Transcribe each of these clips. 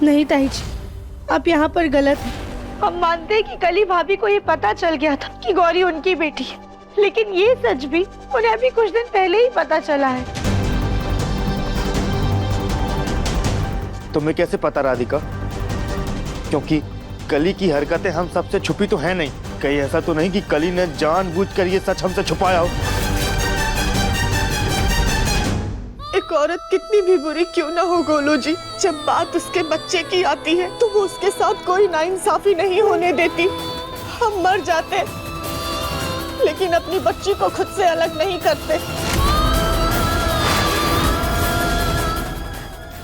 नहीं ताई जी, आप यहाँ पर गलत हैं। हम मानते हैं कि कली भाभी को ये पता चल गया था कि गौरी उनकी बेटी है, लेकिन ये सच भी उन्हें अभी कुछ दिन पहले ही पता चला है। तुम्हें कैसे पता राधिका? क्योंकि कली की हरकतें हम सबसे छुपी तो है नहीं। कहीं ऐसा तो नहीं कि कली ने जानबूझकर ये सच हमसे छुपाया हो। एक औरत कितनी भी बुरी क्यों ना हो गोलू जी, जब बात उसके बच्चे की आती है तो वो उसके साथ कोई नाइंसाफी नहीं होने देती। हम मर जाते लेकिन अपनी बच्ची को खुद से अलग नहीं करते।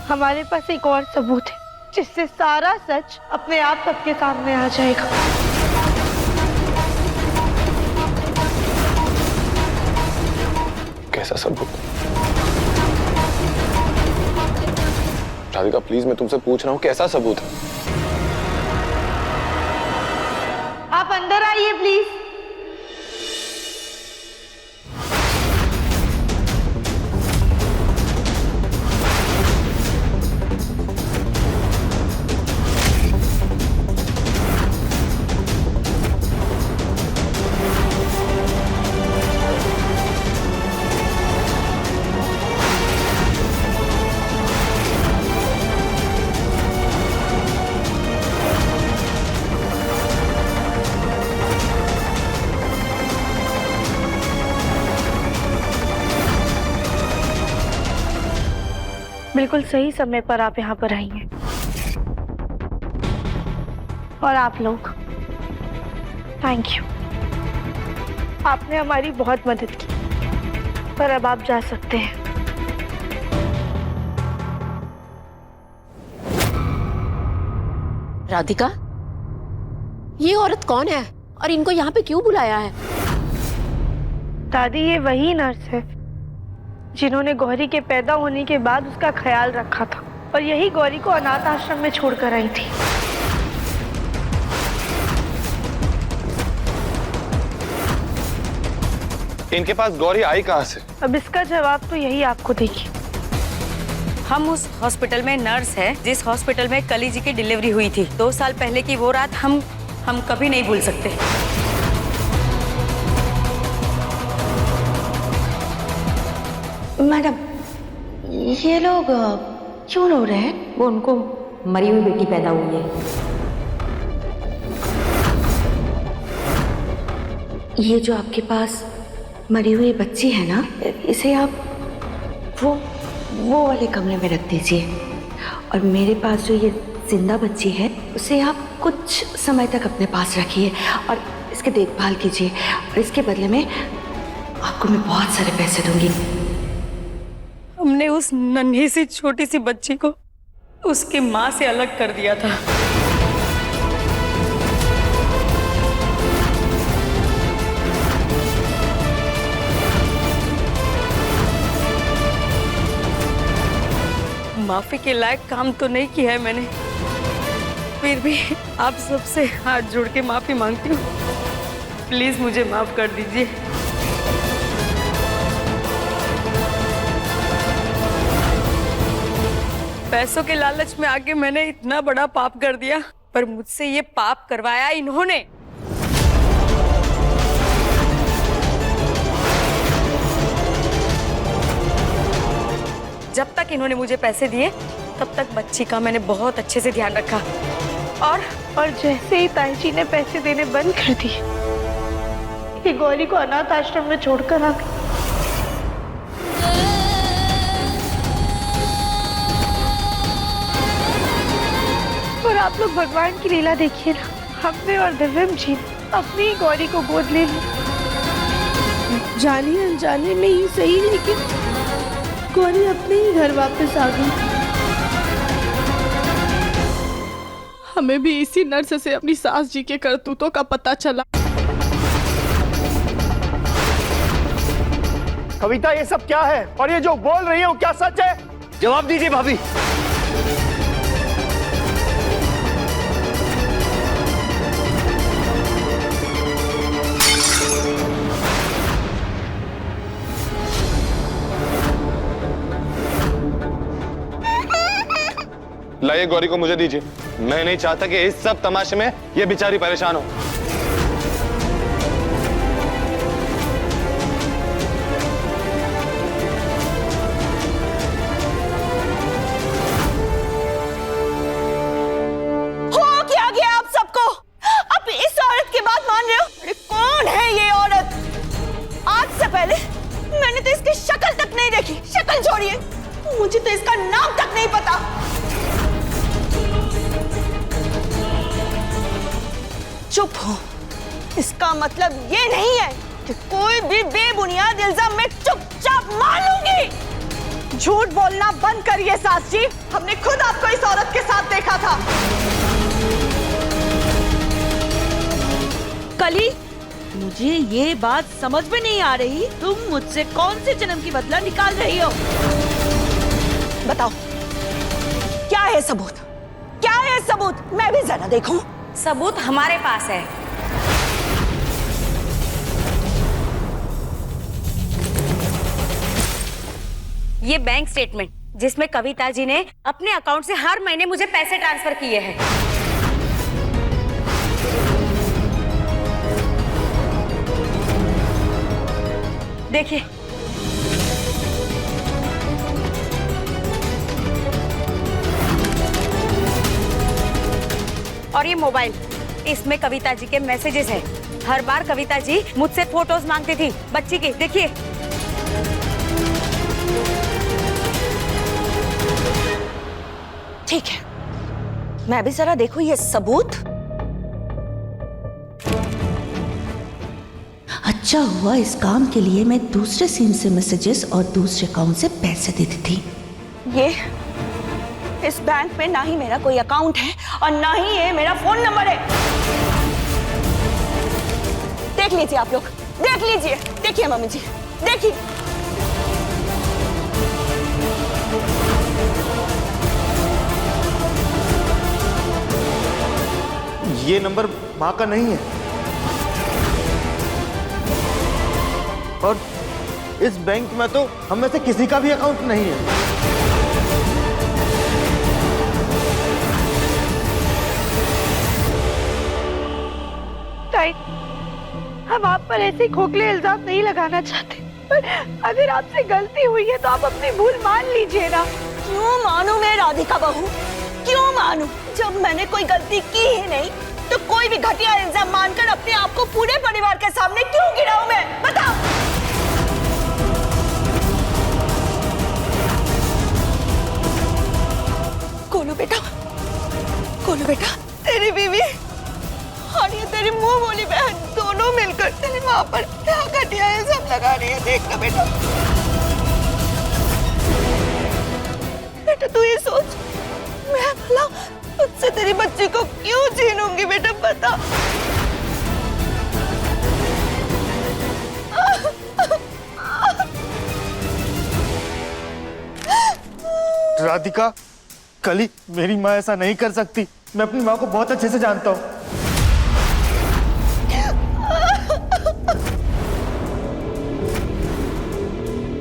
हमारे पास एक और सबूत है जिससे सारा सच अपने आप सबके सामने आ जाएगा। कैसा सबूत? राधिका प्लीज, मैं तुमसे पूछ रहा हूँ कैसा सबूत है? आप अंदर आइए प्लीज। बिल्कुल सही समय पर आप यहाँ पर आई हैं। और आप लोग, थैंक यू। आपने हमारी बहुत मदद की। पर अब आप जा सकते हैं। राधिका, ये औरत कौन है और इनको यहाँ पे क्यों बुलाया है? दादी, ये वही नर्स है जिन्होंने गौरी के पैदा होने के बाद उसका ख्याल रखा था और यही गौरी को अनाथ आश्रम में छोड़कर आई थी। इनके पास गौरी आई कहाँ से? अब इसका जवाब तो यही आपको देगी। हम उस हॉस्पिटल में नर्स है जिस हॉस्पिटल में कली जी की डिलीवरी हुई थी। 2 साल पहले की वो रात हम कभी नहीं भूल सकते। मैडम, ये लोग क्यों रो रहे हैं? वो उनको मरी हुई बेटी पैदा हुई है। ये जो आपके पास मरी हुई बच्ची है ना, इसे आप वो वाले कमरे में रख दीजिए। और मेरे पास जो ये जिंदा बच्ची है उसे आप कुछ समय तक अपने पास रखिए और इसकी देखभाल कीजिए। और इसके बदले में आपको मैं बहुत सारे पैसे दूंगी। हमने उस नन्ही सी छोटी सी बच्ची को उसकी माँ से अलग कर दिया था। माफी के लायक काम तो नहीं किया है मैंने, फिर भी आप सबसे हाथ जोड़ के माफी मांगती हूँ। प्लीज मुझे माफ कर दीजिए। पैसों के लालच में आके मैंने इतना बड़ा पाप कर दिया, पर मुझसे ये पाप करवाया इन्होंने। जब तक इन्होंने मुझे पैसे दिए तब तक बच्ची का मैंने बहुत अच्छे से ध्यान रखा। और जैसे ही ताई जी ने पैसे देने बंद कर दिए, ये गौरी को अनाथ आश्रम में छोड़कर आ गई। और आप लोग भगवान की लीला देखिए ना, हमने और दिव्यम जी अपनी ही गौरी को गोद ले ली। जाने अनजाने में ही सही, लेकिन गौरी अपने ही घर वापस आ गई। हमें भी इसी नर्स से अपनी सास जी के करतूतों का पता चला। कविता, ये सब क्या है? और ये जो बोल रही है वो क्या सच है? जवाब दीजिए भाभी। लाइए गौरी को मुझे दीजिए। मैं नहीं चाहता कि इस सब तमाशे में ये बेचारी परेशान हो। हो क्या गया आप सबको? अब इस औरत की बात मान रहे हो? अरे कौन है ये औरत? आज से पहले मैंने तो इसकी शक्ल तक नहीं देखी। शक्ल छोड़िए, मुझे तो इसका नाम तक नहीं पता। चुप हो। इसका मतलब ये नहीं है कि कोई भी बेबुनियाद इल्जाम में चुपचाप मान लूंगी। झूठ बोलना बंद करिए सास जी। हमने खुद आपको इस औरत के साथ देखा था। कली, मुझे ये बात समझ में नहीं आ रही, तुम मुझसे कौन से जन्म की बदला निकाल रही हो? बताओ, क्या है सबूत? क्या है सबूत? मैं भी जरा देखूं। सबूत हमारे पास है। ये बैंक स्टेटमेंट जिसमें कविता जी ने अपने अकाउंट से हर महीने मुझे पैसे ट्रांसफर किए हैं। देखिए, और ये मोबाइल, इसमें कविता जी के मैसेजेस हैं। हर बार कविता जी मुझसे फोटोज मांगती थी बच्ची की। देखिए, ठीक है, मैं भी जरा देखूं ये सबूत। अच्छा हुआ इस काम के लिए मैं दूसरे सिम से मैसेजेस और दूसरे अकाउंट से पैसे देती थी। ये इस बैंक में ना ही मेरा कोई अकाउंट है और ना ही ये मेरा फोन नंबर है। देख लीजिए आप लोग, देख लीजिए। देखिए मम्मी जी, देखिए। ये नंबर माँ का नहीं है और इस बैंक में तो हम में से किसी का भी अकाउंट नहीं है। ताई, हम आप पर ऐसे खोखले इल्जाम नहीं लगाना चाहते, पर अगर आपसे गलती हुई है तो आप अपनी भूल मान लीजिए ना। क्यों मानूं मैं राधिका बहू? क्यों मानूं? जब मैंने कोई गलती की ही नहीं तो कोई भी घटिया इल्जाम मानकर अपने आप को पूरे परिवार के सामने क्यों गिराऊं मैं? बताओ। कोलू बेटा, कोलू बेटा, तेरी बीवी और ये तेरी मुंह बोली बहन दोनों मिलकर तेरी माँ पर क्या घटिया इल्जाम लगा रही है। देख ना बेटा, बेटा तू ये सोच, मैं भला तुझसे तेरी बच्ची को क्यों छीनूंगी? बेटा बता। राधिका, कली, मेरी माँ ऐसा नहीं कर सकती। मैं अपनी माँ को बहुत अच्छे से जानता हूँ।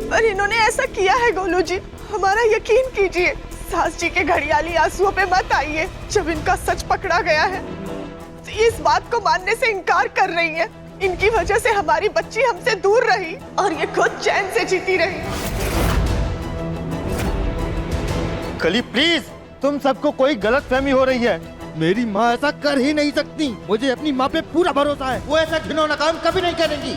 पर इन्होंने ऐसा किया है गोलू जी, हमारा यकीन कीजिए। सास जी के घड़ियाली आंसुओं पे मत आइए। जब इनका सच पकड़ा गया है तो इस बात को मानने से इनकार कर रही है। इनकी वजह से हमारी बच्ची हमसे दूर रही और ये खुद चैन से जीती रही। कली प्लीज, तुम सबको कोई गलतफहमी हो रही है। मेरी माँ ऐसा कर ही नहीं सकती। मुझे अपनी माँ पे पूरा भरोसा है, वो ऐसा घिनौना काम कभी नहीं करेंगी।